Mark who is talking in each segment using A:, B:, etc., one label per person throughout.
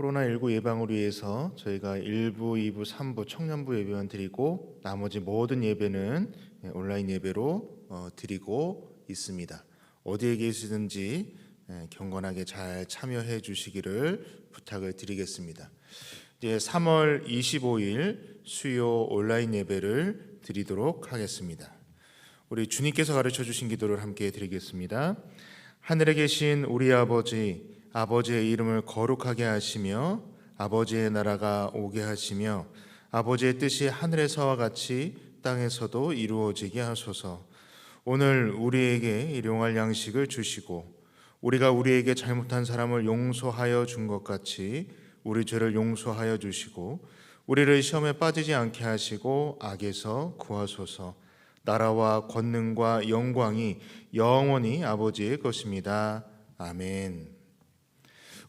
A: 코로나19 예방을 위해서 저희가 1부, 2부, 3부 청년부 예배만 드리고 나머지 모든 예배는 온라인 예배로 드리고 있습니다. 어디에 계시든지 경건하게 잘 참여해 주시기를 부탁을 드리겠습니다. 이제 3월 25일 수요 온라인 예배를 드리도록 하겠습니다. 우리 주님께서 가르쳐 주신 기도를 함께 드리겠습니다. 하늘에 계신 우리 아버지, 아버지의 이름을 거룩하게 하시며 아버지의 나라가 오게 하시며 아버지의 뜻이 하늘에서와 같이 땅에서도 이루어지게 하소서. 오늘 우리에게 일용할 양식을 주시고 우리가 우리에게 잘못한 사람을 용서하여 준 것 같이 우리 죄를 용서하여 주시고 우리를 시험에 빠지지 않게 하시고 악에서 구하소서. 나라와 권능과 영광이 영원히 아버지의 것입니다. 아멘.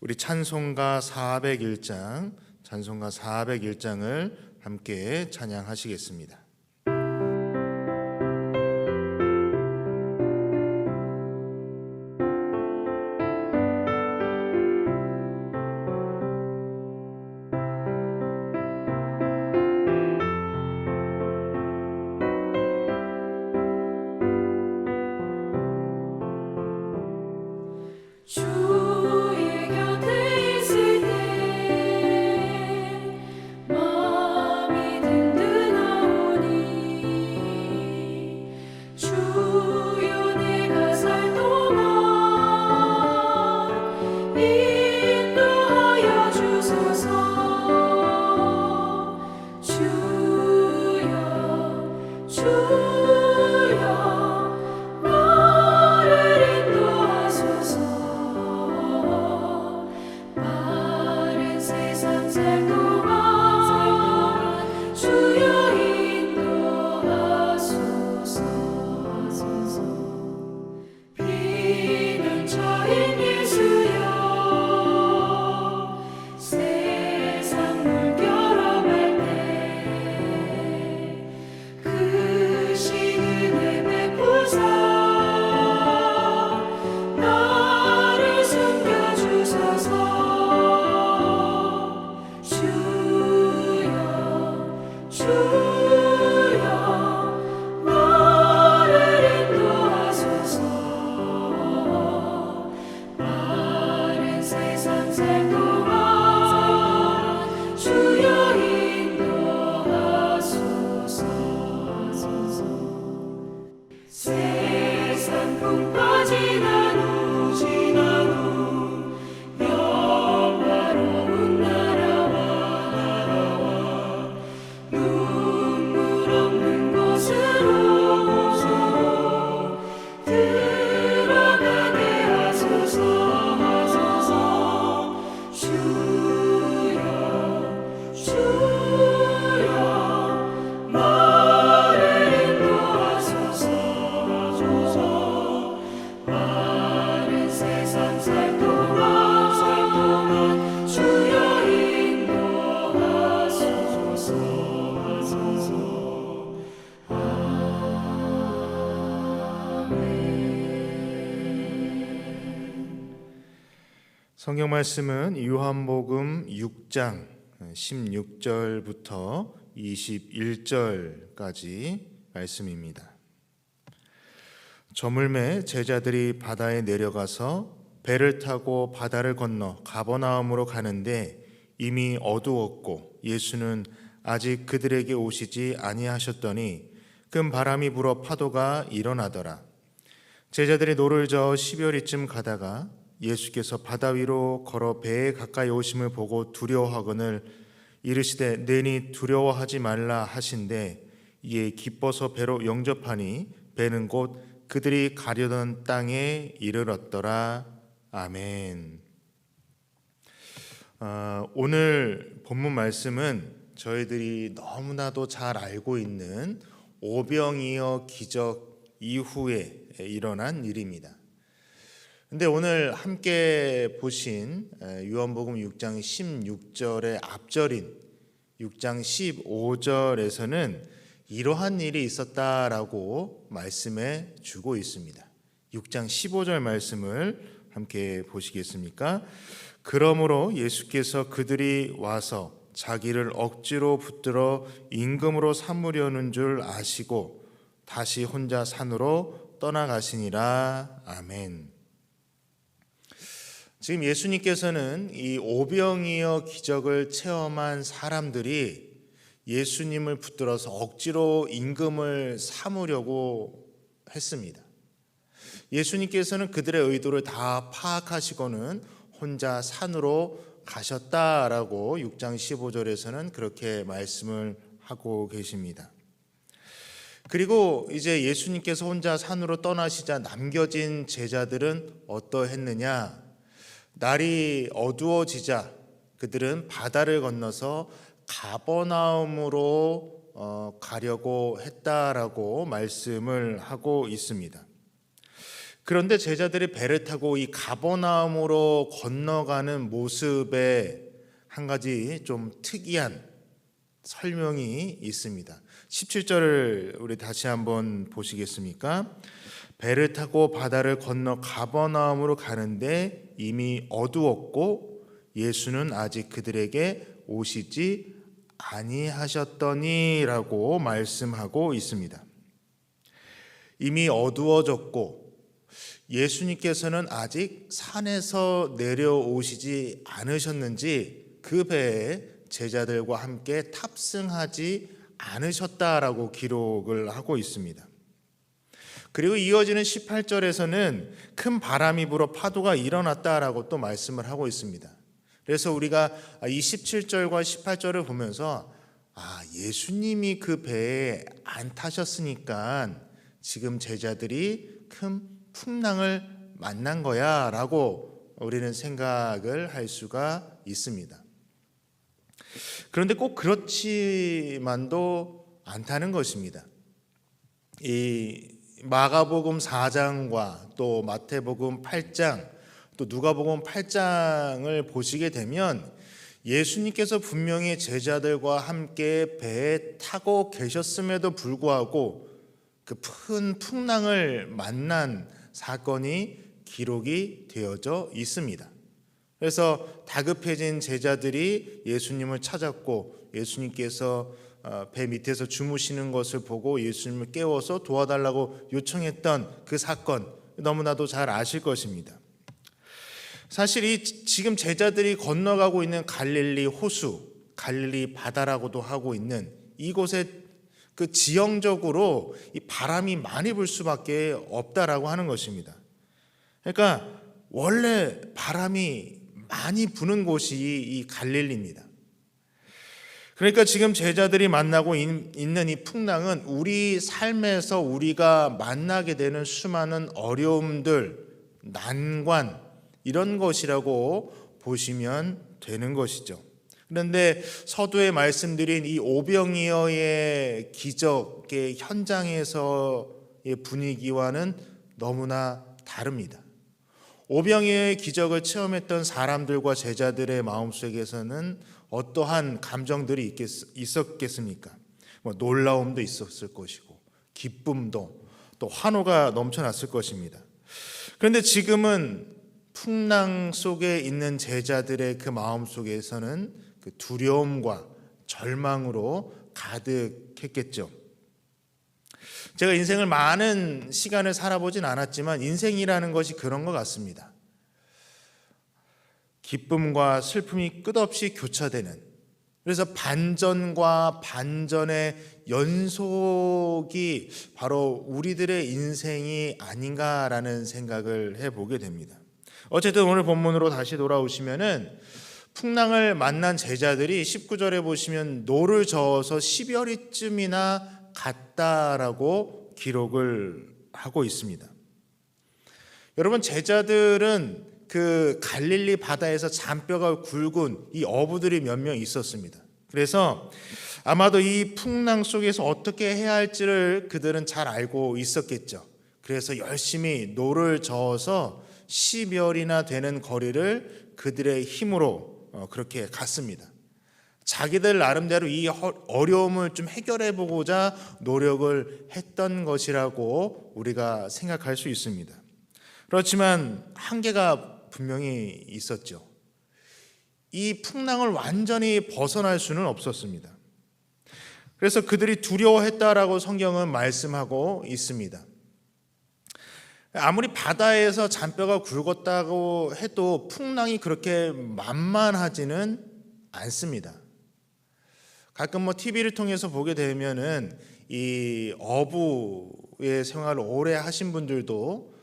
A: 우리 찬송가 401장을 함께 찬양하시겠습니다. 성경 말씀은 요한복음 6장 16절부터 21절까지 말씀입니다. 저물매 제자들이 바다에 내려가서 배를 타고 바다를 건너 가버나움으로 가는데 이미 어두웠고 예수는 아직 그들에게 오시지 아니하셨더니 큰 바람이 불어 파도가 일어나더라. 제자들이 노를 저어 10여리쯤 가다가 예수께서 바다 위로 걸어 배에 가까이 오심을 보고 두려워하거늘 이르시되 내니 두려워하지 말라 하신대 이에 기뻐서 배로 영접하니 배는 곧 그들이 가려던 땅에 이르렀더라. 아멘. 오늘 본문 말씀은 저희들이 너무나도 잘 알고 있는 오병이어 기적 이후에 일어난 일입니다. 근데 오늘 함께 보신 요한복음 6장 16절의 앞절인 6장 15절에서는 이러한 일이 있었다라고 말씀해 주고 있습니다. 6장 15절 말씀을 함께 보시겠습니까? 그러므로 예수께서 그들이 와서 자기를 억지로 붙들어 임금으로 삼으려는 줄 아시고 다시 혼자 산으로 떠나가시니라. 아멘. 지금 예수님께서는 이 오병이어 기적을 체험한 사람들이 예수님을 붙들어서 억지로 임금을 삼으려고 했습니다. 예수님께서는 그들의 의도를 다 파악하시고는 혼자 산으로 가셨다라고 6장 15절에서는 그렇게 말씀을 하고 계십니다. 그리고 이제 예수님께서 혼자 산으로 떠나시자 남겨진 제자들은 어떠했느냐? 날이 어두워지자 그들은 바다를 건너서 가버나움으로 가려고 했다라고 말씀을 하고 있습니다. 그런데 제자들이 배를 타고 이 가버나움으로 건너가는 모습에 한 가지 좀 특이한 설명이 있습니다. 17절을 우리 다시 한번 보시겠습니까? 배를 타고 바다를 건너 가버나움으로 가는데 이미 어두웠고 예수는 아직 그들에게 오시지 아니하셨더니라고 말씀하고 있습니다. 이미 어두워졌고 예수님께서는 아직 산에서 내려오시지 않으셨는지 그 배에 제자들과 함께 탑승하지 않으셨다라고 기록을 하고 있습니다. 그리고 이어지는 18절에서는 큰 바람이 불어 파도가 일어났다라고 또 말씀을 하고 있습니다. 그래서 우리가 이 17절과 18절을 보면서 예수님이 그 배에 안 타셨으니까 지금 제자들이 큰 풍랑을 만난 거야 라고 우리는 생각을 할 수가 있습니다. 그런데 꼭 그렇지만도 않다는 것입니다. 이 마가복음 4장과 또 마태복음 8장 또 누가복음 8장을 보시게 되면 예수님께서 분명히 제자들과 함께 배에 타고 계셨음에도 불구하고 그 큰 풍랑을 만난 사건이 기록이 되어져 있습니다. 그래서 다급해진 제자들이 예수님을 찾았고 예수님께서 배 밑에서 주무시는 것을 보고 예수님을 깨워서 도와달라고 요청했던 그 사건 너무나도 잘 아실 것입니다. 사실 이 지금 제자들이 건너가고 있는 갈릴리 호수, 갈릴리 바다라고도 하고 있는 이곳에 그 지형적으로 이 바람이 많이 불 수밖에 없다라고 하는 것입니다. 그러니까 원래 바람이 많이 부는 곳이 이 갈릴리입니다. 그러니까 지금 제자들이 만나고 있는 이 풍랑은 우리 삶에서 우리가 만나게 되는 수많은 어려움들, 난관 이런 것이라고 보시면 되는 것이죠. 그런데 서두에 말씀드린 이 오병이어의 기적의 현장에서의 분위기와는 너무나 다릅니다. 오병이어의 기적을 체험했던 사람들과 제자들의 마음속에서는 어떠한 감정들이 있었겠습니까? 놀라움도 있었을 것이고 기쁨도 또 환호가 넘쳐났을 것입니다. 그런데 지금은 풍랑 속에 있는 제자들의 그 마음 속에서는 그 두려움과 절망으로 가득했겠죠. 제가 인생을 많은 시간을 살아보진 않았지만 인생이라는 것이 그런 것 같습니다. 기쁨과 슬픔이 끝없이 교차되는, 그래서 반전과 반전의 연속이 바로 우리들의 인생이 아닌가라는 생각을 해보게 됩니다. 어쨌든 오늘 본문으로 다시 돌아오시면은 풍랑을 만난 제자들이 19절에 보시면 노를 저어서 10여리쯤이나 갔다라고 기록을 하고 있습니다. 여러분, 제자들은 그 갈릴리 바다에서 잔뼈가 굵은 이 어부들이 몇 명 있었습니다. 그래서 아마도 이 풍랑 속에서 어떻게 해야 할지를 그들은 잘 알고 있었겠죠. 그래서 열심히 노를 저어서 10여리나 되는 거리를 그들의 힘으로 그렇게 갔습니다. 자기들 나름대로 이 어려움을 좀 해결해 보고자 노력을 했던 것이라고 우리가 생각할 수 있습니다. 그렇지만 한계가 분명히 있었죠. 이 풍랑을 완전히 벗어날 수는 없었습니다. 그래서 그들이 두려워했다라고 성경은 말씀하고 있습니다. 아무리 바다에서 잔뼈가 굵었다고 해도 풍랑이 그렇게 만만하지는 않습니다. 가끔 TV를 통해서 보게 되면은 이 어부의 생활을 오래 하신 분들도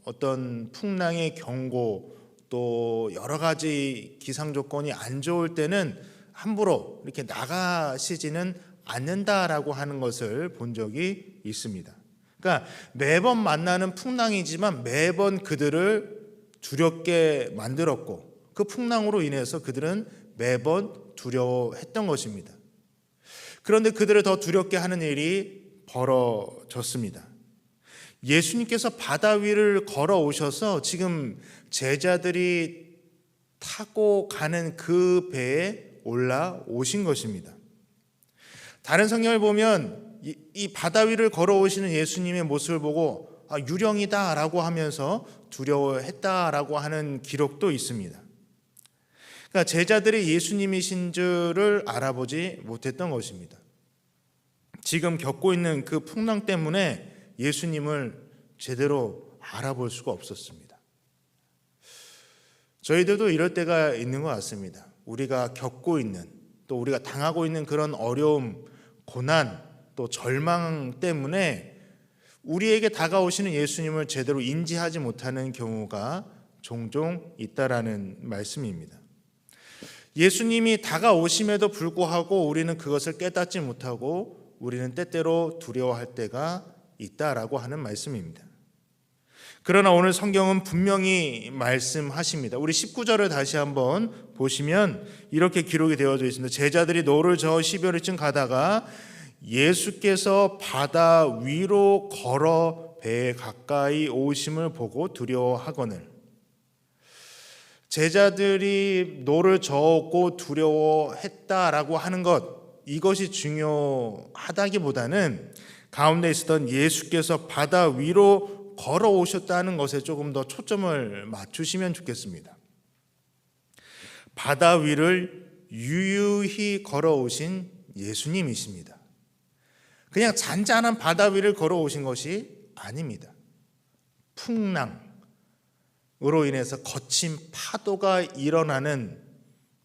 A: 어떤 풍랑의 경고 또 여러 가지 기상 조건이 안 좋을 때는 함부로 이렇게 나가시지는 않는다라고 하는 것을 본 적이 있습니다. 그러니까 매번 만나는 풍랑이지만 매번 그들을 두렵게 만들었고 그 풍랑으로 인해서 그들은 매번 두려워했던 것입니다. 그런데 그들을 더 두렵게 하는 일이 벌어졌습니다. 예수님께서 바다 위를 걸어오셔서 지금 제자들이 타고 가는 그 배에 올라오신 것입니다. 다른 성경을 보면 이 바다 위를 걸어오시는 예수님의 모습을 보고 유령이다라고 하면서 두려워했다라고 하는 기록도 있습니다. 그러니까 제자들이 예수님이신 줄을 알아보지 못했던 것입니다. 지금 겪고 있는 그 풍랑 때문에 예수님을 제대로 알아볼 수가 없었습니다. 저희들도 이럴 때가 있는 것 같습니다. 우리가 겪고 있는 또 우리가 당하고 있는 그런 어려움, 고난, 또 절망 때문에 우리에게 다가오시는 예수님을 제대로 인지하지 못하는 경우가 종종 있다라는 말씀입니다. 예수님이 다가오심에도 불구하고 우리는 그것을 깨닫지 못하고 우리는 때때로 두려워할 때가 있다라고 하는 말씀입니다. 그러나 오늘 성경은 분명히 말씀하십니다. 우리 19절을 다시 한번 보시면 이렇게 기록이 되어져 있습니다. 제자들이 노를 저어 10여리쯤 가다가 예수께서 바다 위로 걸어 배에 가까이 오심을 보고 두려워하거늘. 제자들이 노를 저었고 두려워했다라고 하는 것, 이것이 중요하다기보다는 가운데 있었던 예수께서 바다 위로 걸어오셨다는 것에 조금 더 초점을 맞추시면 좋겠습니다. 바다 위를 유유히 걸어오신 예수님이십니다. 그냥 잔잔한 바다 위를 걸어오신 것이 아닙니다. 풍랑으로 인해서 거친 파도가 일어나는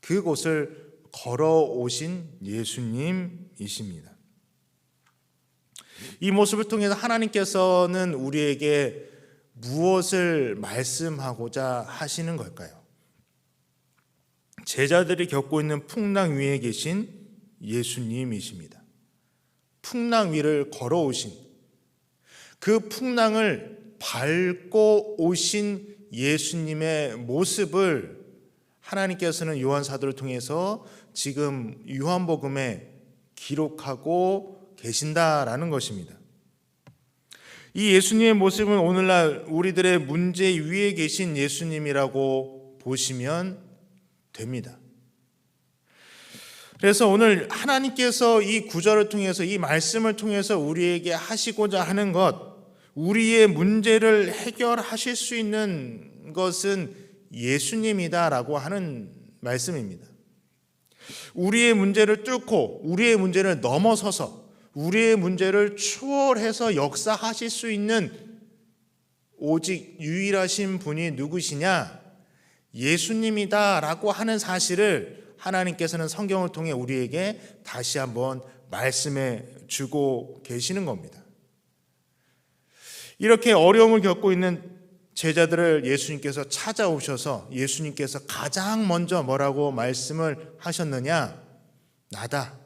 A: 그곳을 걸어오신 예수님이십니다. 이 모습을 통해서 하나님께서는 우리에게 무엇을 말씀하고자 하시는 걸까요? 제자들이 겪고 있는 풍랑 위에 계신 예수님이십니다. 풍랑 위를 걸어오신, 그 풍랑을 밟고 오신 예수님의 모습을 하나님께서는 요한 사도를 통해서 지금 요한복음에 기록하고 계신다라는 것입니다. 이 예수님의 모습은 오늘날 우리들의 문제 위에 계신 예수님이라고 보시면 됩니다. 그래서 오늘 하나님께서 이 구절을 통해서, 이 말씀을 통해서 우리에게 하시고자 하는 것, 우리의 문제를 해결하실 수 있는 것은 예수님이다라고 하는 말씀입니다. 우리의 문제를 뚫고 우리의 문제를 넘어서서 우리의 문제를 추월해서 역사하실 수 있는 오직 유일하신 분이 누구시냐? 예수님이다라고 하는 사실을 하나님께서는 성경을 통해 우리에게 다시 한번 말씀해 주고 계시는 겁니다. 이렇게 어려움을 겪고 있는 제자들을 예수님께서 찾아오셔서 예수님께서 가장 먼저 뭐라고 말씀을 하셨느냐? 나다.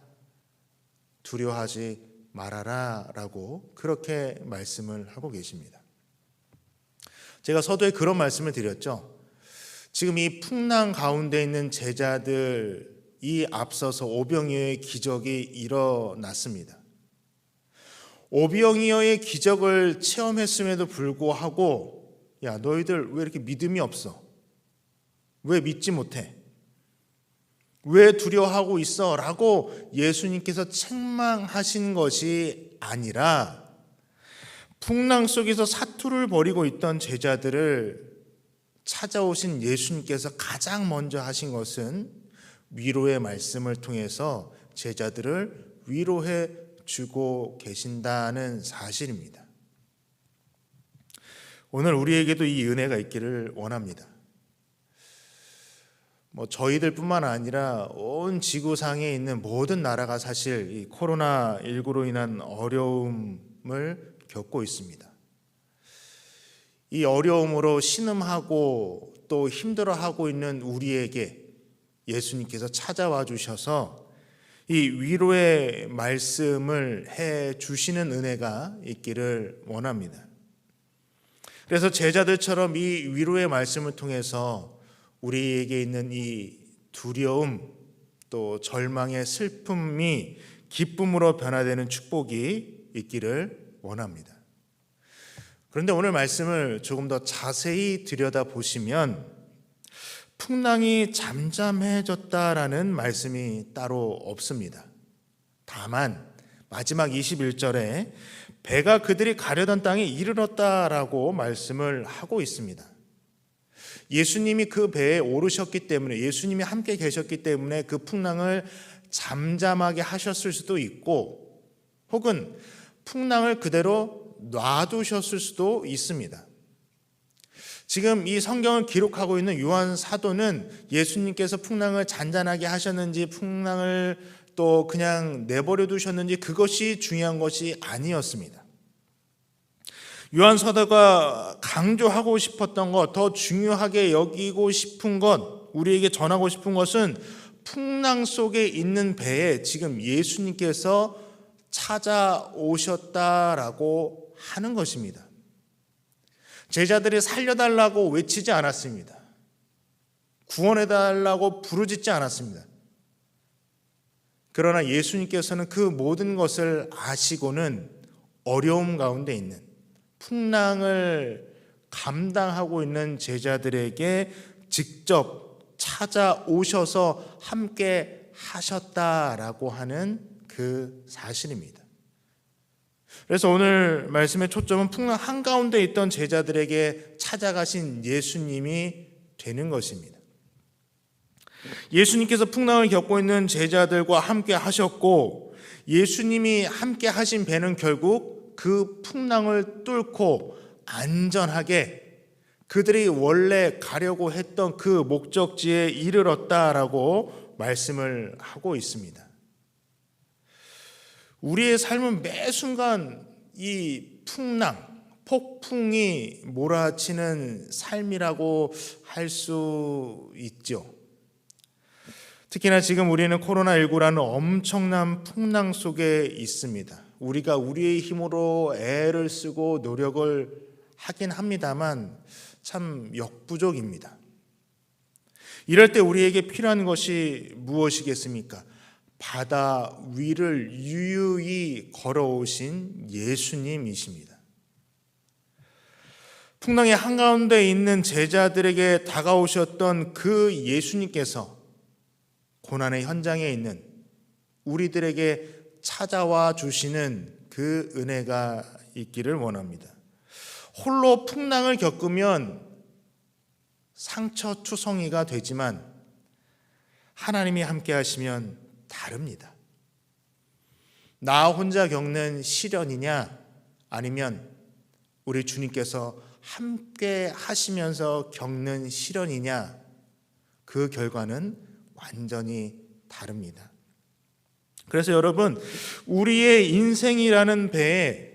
A: 두려워하지 말아라 라고 그렇게 말씀을 하고 계십니다. 제가 서두에 그런 말씀을 드렸죠. 지금 이 풍랑 가운데 있는 제자들이 앞서서 오병이어의 기적이 일어났습니다. 오병이어의 기적을 체험했음에도 불구하고 야, 너희들 왜 이렇게 믿음이 없어? 왜 믿지 못해? 왜 두려워하고 있어? 라고 예수님께서 책망하신 것이 아니라 풍랑 속에서 사투를 벌이고 있던 제자들을 찾아오신 예수님께서 가장 먼저 하신 것은 위로의 말씀을 통해서 제자들을 위로해 주고 계신다는 사실입니다. 오늘 우리에게도 이 은혜가 있기를 원합니다. 저희들뿐만 아니라 온 지구상에 있는 모든 나라가 사실 이 코로나19로 인한 어려움을 겪고 있습니다. 이 어려움으로 신음하고 또 힘들어하고 있는 우리에게 예수님께서 찾아와 주셔서 이 위로의 말씀을 해 주시는 은혜가 있기를 원합니다. 그래서 제자들처럼 이 위로의 말씀을 통해서 우리에게 있는 이 두려움 또 절망의 슬픔이 기쁨으로 변화되는 축복이 있기를 원합니다. 그런데 오늘 말씀을 조금 더 자세히 들여다보시면 풍랑이 잠잠해졌다라는 말씀이 따로 없습니다. 다만 마지막 21절에 배가 그들이 가려던 땅에 이르렀다라고 말씀을 하고 있습니다. 예수님이 그 배에 오르셨기 때문에, 예수님이 함께 계셨기 때문에 그 풍랑을 잠잠하게 하셨을 수도 있고, 혹은 풍랑을 그대로 놔두셨을 수도 있습니다. 지금 이 성경을 기록하고 있는 요한 사도는 예수님께서 풍랑을 잔잔하게 하셨는지 풍랑을 또 그냥 내버려 두셨는지 그것이 중요한 것이 아니었습니다. 요한 사도가 강조하고 싶었던 것, 더 중요하게 여기고 싶은 것, 우리에게 전하고 싶은 것은 풍랑 속에 있는 배에 지금 예수님께서 찾아오셨다라고 하는 것입니다. 제자들이 살려달라고 외치지 않았습니다. 구원해달라고 부르짖지 않았습니다. 그러나 예수님께서는 그 모든 것을 아시고는 어려움 가운데 있는 풍랑을 감당하고 있는 제자들에게 직접 찾아오셔서 함께 하셨다라고 하는 그 사실입니다. 그래서 오늘 말씀의 초점은 풍랑 한가운데 있던 제자들에게 찾아가신 예수님이 되는 것입니다. 예수님께서 풍랑을 겪고 있는 제자들과 함께 하셨고, 예수님이 함께 하신 배는 결국 그 풍랑을 뚫고 안전하게 그들이 원래 가려고 했던 그 목적지에 이르렀다라고 말씀을 하고 있습니다. 우리의 삶은 매 순간 이 풍랑, 폭풍이 몰아치는 삶이라고 할 수 있죠. 특히나 지금 우리는 코로나19라는 엄청난 풍랑 속에 있습니다. 우리가 우리의 힘으로 애를 쓰고 노력을 하긴 합니다만 참 역부족입니다. 이럴 때 우리에게 필요한 것이 무엇이겠습니까? 바다 위를 유유히 걸어오신 예수님이십니다. 풍랑의 한가운데 있는 제자들에게 다가오셨던 그 예수님께서 고난의 현장에 있는 우리들에게 찾아와 주시는 그 은혜가 있기를 원합니다. 홀로 풍랑을 겪으면 상처투성이가 되지만 하나님이 함께 하시면 다릅니다. 나 혼자 겪는 시련이냐, 아니면 우리 주님께서 함께 하시면서 겪는 시련이냐, 그 결과는 완전히 다릅니다. 그래서 여러분, 우리의 인생이라는 배에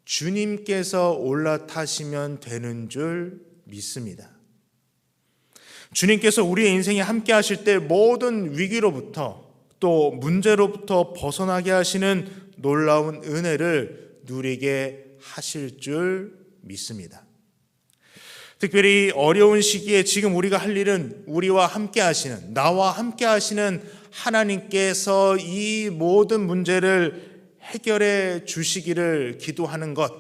A: 주님께서 올라타시면 되는 줄 믿습니다. 주님께서 우리의 인생에 함께 하실 때 모든 위기로부터 또 문제로부터 벗어나게 하시는 놀라운 은혜를 누리게 하실 줄 믿습니다. 특별히 어려운 시기에 지금 우리가 할 일은 우리와 함께 하시는, 나와 함께 하시는 하나님께서 이 모든 문제를 해결해 주시기를 기도하는 것,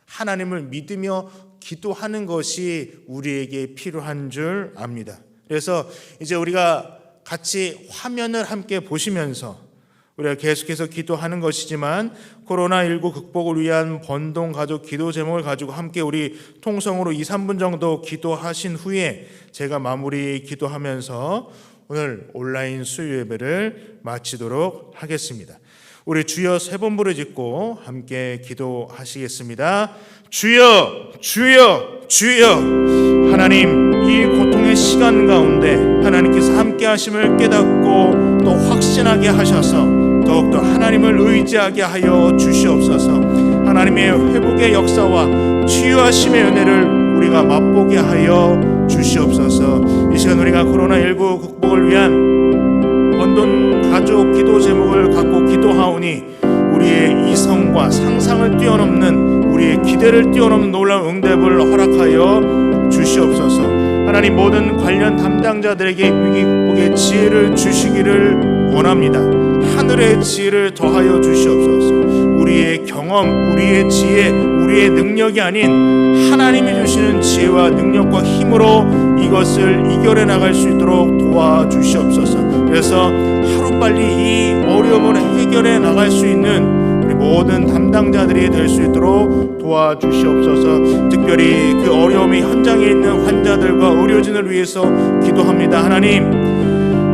A: 하나님을 믿으며 기도하는 것이 우리에게 필요한 줄 압니다. 그래서 이제 우리가 같이 화면을 함께 보시면서 우리가 계속해서 기도하는 것이지만 코로나19 극복을 위한 번동가족 기도 제목을 가지고 함께 우리 통성으로 2, 3분 정도 기도하신 후에 제가 마무리 기도하면서 오늘 온라인 수요 예배를 마치도록 하겠습니다. 우리 주여 세 번 부르짖고 함께 기도하시겠습니다. 주여, 주여, 주여. 하나님, 이 고통의 시간 가운데 하나님께서 함께 하심을 깨닫고 또 확신하게 하셔서 더욱더 하나님을 의지하게 하여 주시옵소서. 하나님의 회복의 역사와 치유하심의 은혜를 우리가 맛보게 하여 주시옵소서. 이 시간 우리가 코로나19 극복을 위한 번돈 가족 기도 제목을 갖고 기도하오니 우리의 이성과 상상을 뛰어넘는, 우리의 기대를 뛰어넘는 놀라운 응답을 허락하여 주시옵소서. 하나님, 모든 관련 담당자들에게 위기 극복의 지혜를 주시기를 원합니다. 하늘의 지혜를 더하여 주시옵소서. 우리의 경험, 우리의 지혜, 우리의 능력이 아닌 하나님이 주시는 지혜와 능력과 힘으로 이것을 이겨내 나갈 수 있도록 도와주시옵소서. 그래서 하루빨리 이 어려움을 해결해 나갈 수 있는 우리 모든 담당자들이 될 수 있도록 도와주시옵소서. 특별히 그 어려움이 현장에 있는 환자들과 의료진을 위해서 기도합니다. 하나님,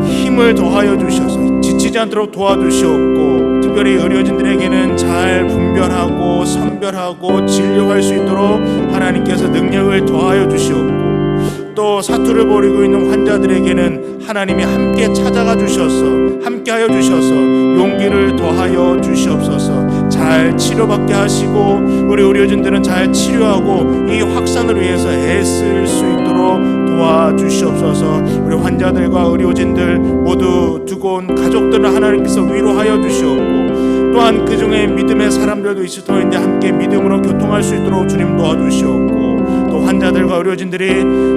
A: 힘을 더하여 주셔서 지치지 않도록 도와주시옵고, 특별히 의료진들에게는 잘 분별하고 선별하고 진료할 수 있도록 하나님께서 능력을 더하여 주시옵고, 또 사투를 벌이고 있는 환자들에게는 하나님이 함께 찾아가 주셔서 함께 하여 주셔서 용기를 더하여 주시옵소서. 잘 치료받게 하시고 우리 의료진들은 잘 치료하고 이 확산을 위해서 애쓸 수 있도록 도와주시옵소서. 우리 환자들과 의료진들 모두 두고 온 가족들을 하나님께서 위로하여 주시옵고, 또한 그 중에 믿음의 사람들도 있을 터인데 함께 믿음으로 교통할 수 있도록 주님 도와주시옵고, 또 환자들과 의료진들이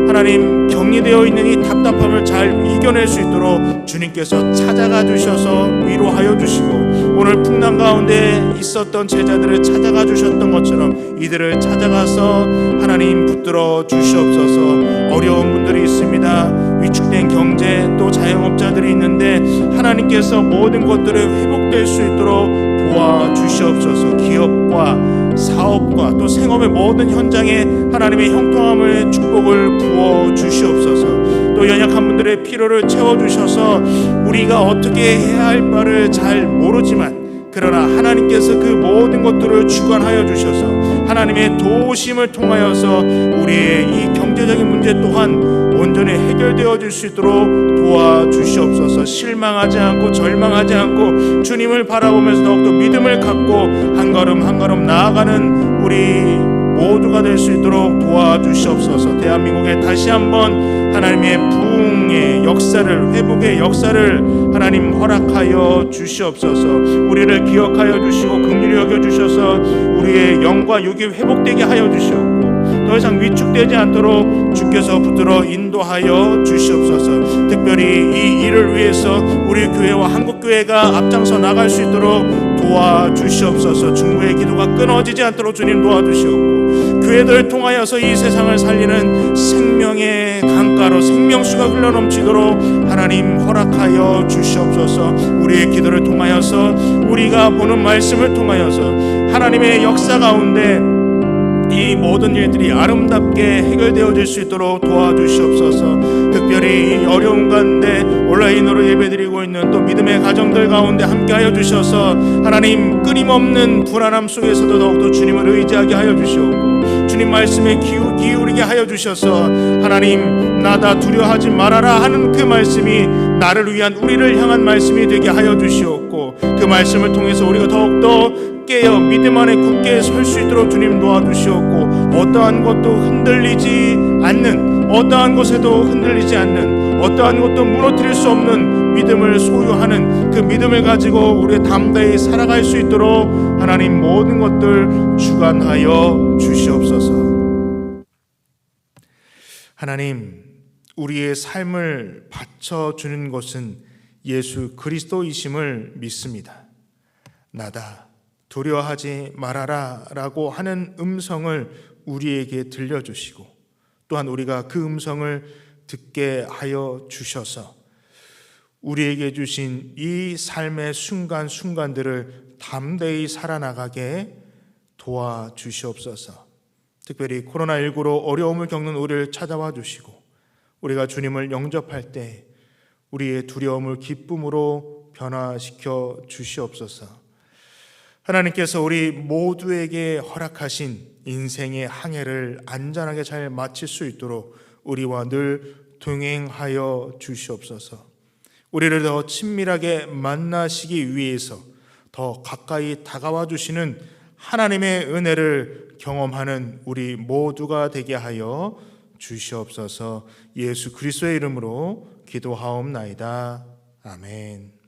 A: 하나님 격리되어 있는 이 답답함을 잘 이겨낼 수 있도록 주님께서 찾아가 주셔서 위로하여 주시고, 오늘 풍랑 가운데 있었던 제자들을 찾아가 주셨던 것처럼 이들을 찾아가서 하나님 붙들어 주시옵소서. 어려운 분들이 있습니다. 위축된 경제, 또 자영업자들이 있는데 하나님께서 모든 것들을 회복될 수 있도록 도와주시옵소서. 기업과 사업과 또 생업의 모든 현장에 하나님의 형통함을 축복을 부어 주시옵소서. 또 연약한 분들의 필요를 채워주셔서 우리가 어떻게 해야 할 바를 잘 모르지만 그러나 하나님께서 그 모든 것들을 주관하여 주셔서 하나님의 도우심을 통하여서 우리의 이 경제적인 문제 또한 온전히 해결되어 줄 수 있도록 도와주시옵소서. 실망하지 않고 절망하지 않고 주님을 바라보면서 더욱더 믿음을 갖고 한 걸음 한 걸음 나아가는 우리 모두가 될 수 있도록 도와주시옵소서. 대한민국에 다시 한번 하나님의 부흥의 역사를, 회복의 역사를 하나님 허락하여 주시옵소서. 우리를 기억하여 주시고 긍휼히 여겨주셔서 우리의 영과 육이 회복되게 하여 주시옵고, 더 이상 위축되지 않도록 주께서 붙들어 인도하여 주시옵소서. 특별히 이 일을 위해서 우리 교회와 한국교회가 앞장서 나갈 수 있도록 도와주시옵소서. 중보의 기도가 끊어지지 않도록 주님 도와주시옵고, 교회들을 통하여서 이 세상을 살리는 생명의 강가로 생명수가 흘러넘치도록 하나님 허락하여 주시옵소서. 우리의 기도를 통하여서 우리가 보는 말씀을 통하여서 하나님의 역사 가운데 이 모든 일들이 아름답게 해결되어질 수 있도록 도와주시옵소서. 특별히 이 어려운 가운데 온라인으로 예배드리고 있는 또 믿음의 가정들 가운데 함께하여 주셔서 하나님 끊임없는 불안함 속에서도 더욱더 주님을 의지하게 하여 주시옵고, 주님 말씀에 기울이게 하여 주셔서 하나님 나다 두려워하지 말아라 하는 그 말씀이 나를 위한 우리를 향한 말씀이 되게 하여 주시옵고, 그 말씀을 통해서 우리가 더욱더 깨어 믿음 안에 굳게 설 수 있도록 주님 도와주시옵고, 어떠한 것도 흔들리지 않는, 어떠한 것에도 흔들리지 않는, 어떠한 것도 무너뜨릴 수 없는 믿음을 소유하는 그 믿음을 가지고 우리 담대히 살아갈 수 있도록 하나님 모든 것들 주관하여 주시옵소서. 하나님, 우리의 삶을 바쳐주는 것은 예수 그리스도이심을 믿습니다. 나다 두려워하지 말아라 라고 하는 음성을 우리에게 들려주시고, 또한 우리가 그 음성을 듣게 하여 주셔서 우리에게 주신 이 삶의 순간순간들을 담대히 살아나가게 도와주시옵소서. 특별히 코로나19로 어려움을 겪는 우리를 찾아와 주시고 우리가 주님을 영접할 때 우리의 두려움을 기쁨으로 변화시켜 주시옵소서. 하나님께서 우리 모두에게 허락하신 인생의 항해를 안전하게 잘 마칠 수 있도록 우리와 늘 동행하여 주시옵소서. 우리를 더 친밀하게 만나시기 위해서 더 가까이 다가와 주시는 하나님의 은혜를 경험하는 우리 모두가 되게 하여 주시옵소서. 예수 그리스도의 이름으로 기도하옵나이다. 아멘.